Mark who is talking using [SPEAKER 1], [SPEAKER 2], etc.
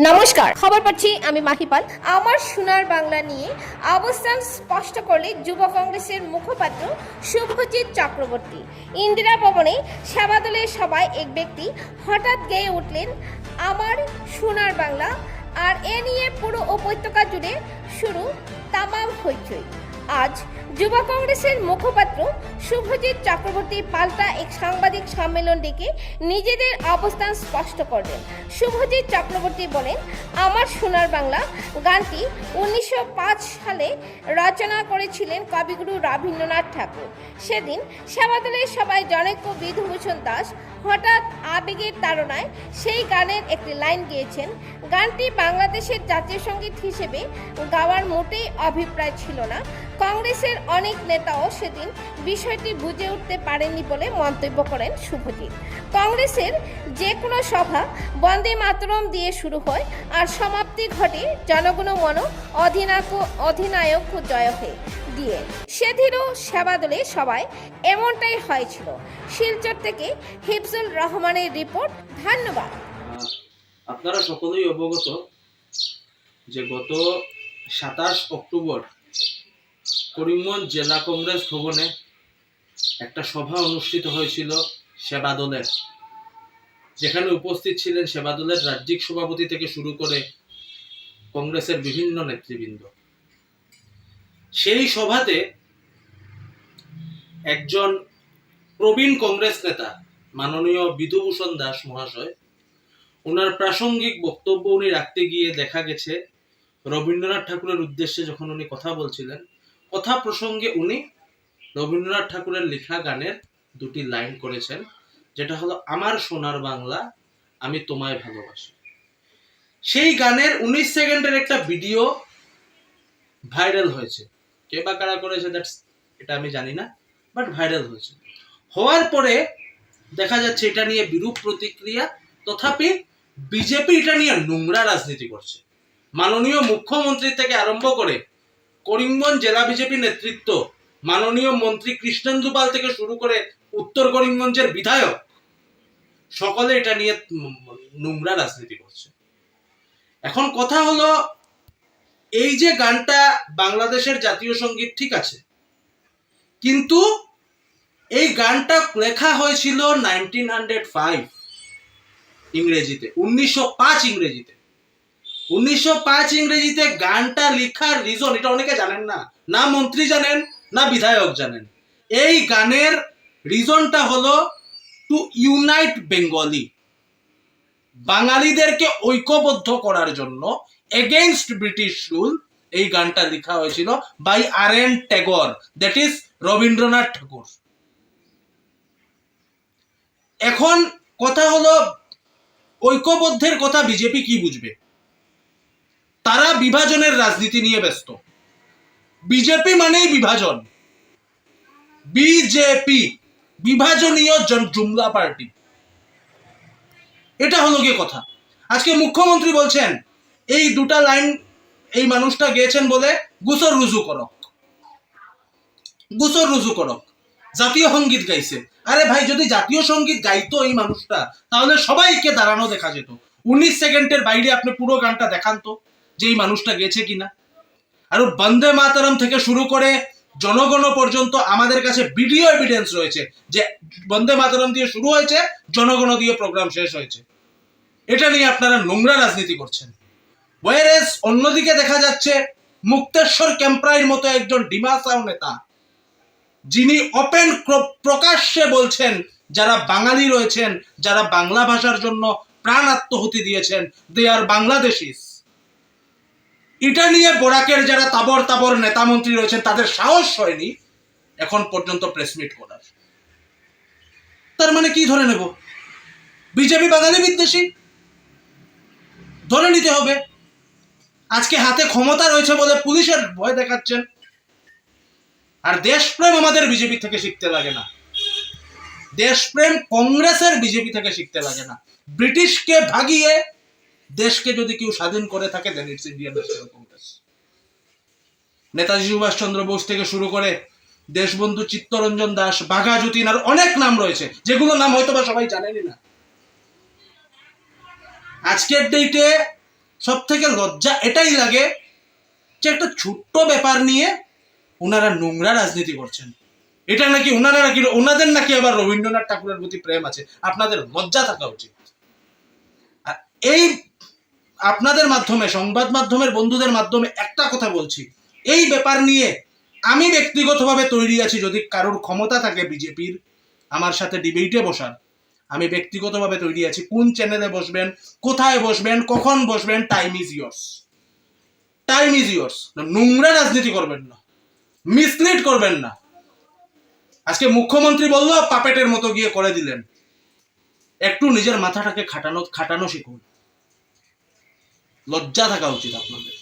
[SPEAKER 1] নমস্কার, খবর পাচ্ছি আমি মাহিপাল। আমার সোনার বাংলা নিয়ে অবস্থান স্পষ্ট করলে যুব কংগ্রেসের মুখপাত্র শুভজিৎ চক্রবর্তী। ইন্দিরা ভবনে সেবাদলের সবাই এক ব্যক্তি হঠাৎ গেয়ে উঠলেন আমার সোনার বাংলা, আর এ নিয়ে পুরো উপত্যকা জুড়ে শুরু তামাম হইচই। আজ যুব কংগ্রেসের মুখপাত্র শুভজিৎ চক্রবর্তী পাল্টা এক সাংবাদিক সম্মেলন ডেকে নিজেদের অবস্থান স্পষ্ট করলেন। শুভজিৎ চক্রবর্তী বলেন, আমার সোনার বাংলা গানটি 1905 সালে রচনা করেছিলেন কবিগুরু রবীন্দ্রনাথ ঠাকুর। সেদিন সেবাদলের সবাই জনৈক বিধুভূষণ দাস হঠাৎ আবেগের তাড়নায় সেই গানের একটি লাইন গেয়েছেন। গানটি বাংলাদেশের জাতীয় সঙ্গীত হিসেবে গাওয়ার মোটেই অভিপ্রায় ছিল না। কংগ্রেসের অনেক নেতাও সেদিন বিষয়টি বুঝে উঠতে পারেননি বলে মন্তব্য করেন শুভজিৎ। কংগ্রেসের যে কোনো সভা বন্দে মাতরম দিয়ে শুরু হয় আর সমাপ্তি ঘটে জনগণ মন অধিনায়ক জয় হে দিয়ে। সেদিনও সেবাদলে সবাই এমনটাই হয়েছিল। শিলচর থেকে হিফজুল রহমানের রিপোর্ট। ধন্যবাদ।
[SPEAKER 2] আপনারা সকলেই অবগত যে গত 27 অক্টোবর করিমগঞ্জ জেলা কংগ্রেস ভবনে একটা সভা অনুষ্ঠিত হয়েছিল সেবাদলের, যেখানে উপস্থিত ছিলেন সেবাদলের রাজ্যিক সভাপতি থেকে শুরু করে কংগ্রেসের বিভিন্ন নেতৃবৃন্দ। সেই সভাতে একজন প্রবীণ কংগ্রেস নেতা মাননীয় বিধুভূষণ দাস মহাশয় ওনার প্রাসঙ্গিক বক্তব্য উনি রাখতে গিয়ে দেখা গেছে রবীন্দ্রনাথ ঠাকুরের উদ্দেশ্যে যখন উনি কথা বলছিলেন, কথা প্রসঙ্গে উনি রবীন্দ্রনাথ ঠাকুরের লেখা গানের দুটি লাইন করেছেন, যেটা হলো আমার সোনার বাংলা আমি তোমায় ভালোবাসি। সেই গানের 19 সেকেন্ডের একটা ভিডিও ভাইরাল হয়েছে। কে বা কারা করেছে এটা আমি জানি না, বাট ভাইরাল হয়েছে। হওয়ার পরে দেখা যাচ্ছে এটা নিয়ে বিরূপ প্রতিক্রিয়া, তথাপি বিজেপি এটা নিয়ে নোংরা রাজনীতি করছে। মাননীয় মুখ্যমন্ত্রী থেকে আরম্ভ করে করিমগঞ্জ জেলা বিজেপি নেতৃত্ব, মাননীয় মন্ত্রী কৃষ্ণেন্দু পাল থেকে শুরু করে উত্তর করিমগঞ্জের বিধায়ক, সকলে এটা নিয়ে নোংরা রাজনীতি করছে। এখন কথা হলো, এই যে গানটা বাংলাদেশের জাতীয় সঙ্গীত, ঠিক আছে, কিন্তু এই গানটা লেখা হয়েছিল 1905 ইংরেজিতে, 1905 ইংরেজিতে। 1905 ইংরেজিতে গানটা লেখার রিজন এটা অনেকে জানেন না, না মন্ত্রী জানেন না বিধায়ক জানেন। এই গানের রিজনটা হলো টু ইউনাইট বেঙ্গলি, বাঙালিদেরকে ঐক্যবদ্ধ করার জন্য, এগেইনস্ট ব্রিটিশ রুল। এই গানটা লেখা হয়েছিল by R N. Tagore, that is Rabindranath Thakur. এখন কথা হলো, ঐক্যবদ্ধের কথা বিজেপি কি বুঝবে? তারা বিভাজনের রাজনীতি নিয়ে ব্যস্ত। বিজেপি মানেই বিভাজন, বিজেপি বিভাজনীয় জুমলা পার্টি। এটা হলো গিয়ে কথা। আজকে মুখ্যমন্ত্রী বলছেন এই দুটা লাইন এই মানুষটা গেয়েছেন বলে গুসর রুজু করক, গুসর রুজু করক। জাতীয় সঙ্গীত গাইছে। আরে ভাই, যদি জাতীয় সঙ্গীত গাইতো এই মানুষটা, তাহলে সবাইকে দাঁড়ানো দেখা যেত। 19 সেকেন্ডের বাইরে আপনি পুরো গানটা দেখান তো যে এই মানুষটা গেছে কিনা। আর বন্দে মাতরম থেকে শুরু করে জনগণ পর্যন্ত আমাদের কাছে ভিডিও এভিডেন্স রয়েছে যে বন্দে মাতরম দিয়ে শুরু হয়েছে, জনগণ দিয়ে প্রোগ্রাম শেষ হয়েছে। এটা নিয়ে আপনারা নোংরা রাজনীতি করছেন। ওয়ারেস অন্যদিকে দেখা যাচ্ছে মুক্তেশ্বর ক্যাম্প্রাইর মতো একজন ডিমাসাও নেতা, যিনি ওপেন প্রকাশ্যে বলছেন যারা বাঙালি রয়েছেন, যারা বাংলা ভাষার জন্য প্রাণ আত্মহুতি দিয়েছেন, দে আর বাংলাদেশিস। এটা নিয়ে বরাকের যারা তাবর তাবর নেতা মন্ত্রী রয়েছেন, তাদের সাহস হয়নি এখন পর্যন্ত প্রেস মিট করার। তার মানে কি ধরে নেব? বিজেপি বাঙালি বিদ্বেষী ধরে নিতে হবে। আজকে হাতে ক্ষমতা রয়েছে বলে পুলিশের ভয় দেখাচ্ছেন। আর দেশপ্রেম আমাদের বিজেপি থেকে শিখতে লাগে না, দেশপ্রেম কংগ্রেসের বিজেপি থেকে শিখতে লাগে না। ব্রিটিশকে ভাগিয়ে দেশকে যদি কেউ স্বাধীন করে থাকে, দেন ইটস ইন্ডিয়ান ন্যাশনাল কংগ্রেস। নেতাজি সুভাষচন্দ্র বোস থেকে শুরু করে দেশবন্ধু চিত্তরঞ্জন দাস, বাঘা যতীন, আর অনেক নাম রয়েছে যেগুলো নাম হয়তো বা সবাই জানেনই না। আজকের ডেটে সব থেকে লজ্জা এটাই লাগে যে একটা ছোট্ট ব্যাপার নিয়ে ওনারা নোংরা রাজনীতি করছেন। এটা নাকি ওনাদের নাকি আবার রবীন্দ্রনাথ ঠাকুরের প্রতি প্রেম আছে। আপনাদের লজ্জা থাকা উচিত। আর এই আপনাদের মাধ্যমে, সংবাদ মাধ্যমের বন্ধুদের মাধ্যমে একটা কথা বলছি, এই ব্যাপার নিয়ে আমি ব্যক্তিগতভাবে তৈরি আছি। যদি কারোর ক্ষমতা থাকে বিজেপির আমার সাথে ডিবেটে বসার, আমি ব্যক্তিগতভাবে তৈরি আছি। কোন চ্যানেলে বসবেন, কোথায় বসবেন, কখন বসবেন, time is years. Time is years. নোংরা রাজনীতি করবেন না, মিসলিড করবেন না। আজকে মুখ্যমন্ত্রী বললো, পাপেটের মতো গিয়ে করে দিলেন। একটু নিজের মাথাটাকে খাটানো শিখুন। লজ্জা থাকা উচিত আপনাদের।